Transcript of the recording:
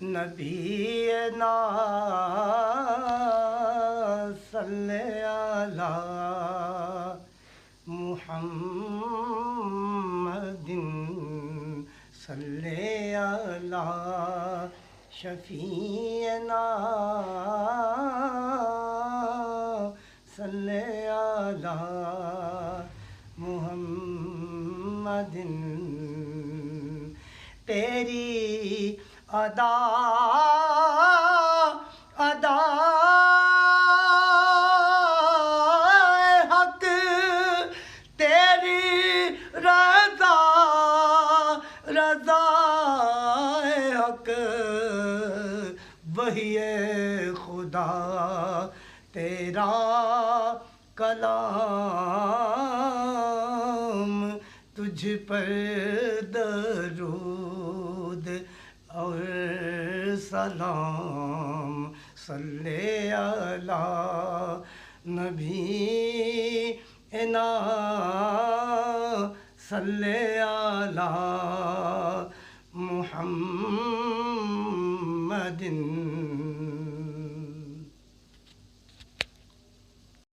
نبینا صلی علی محمد صلی علی شفیعنا صلی علی محمد تیری ادا حق تیری رضا حق وہی خدا تیرا کلام تجھ پر درود اور سلام صلی علی نبینا صلی علی محمد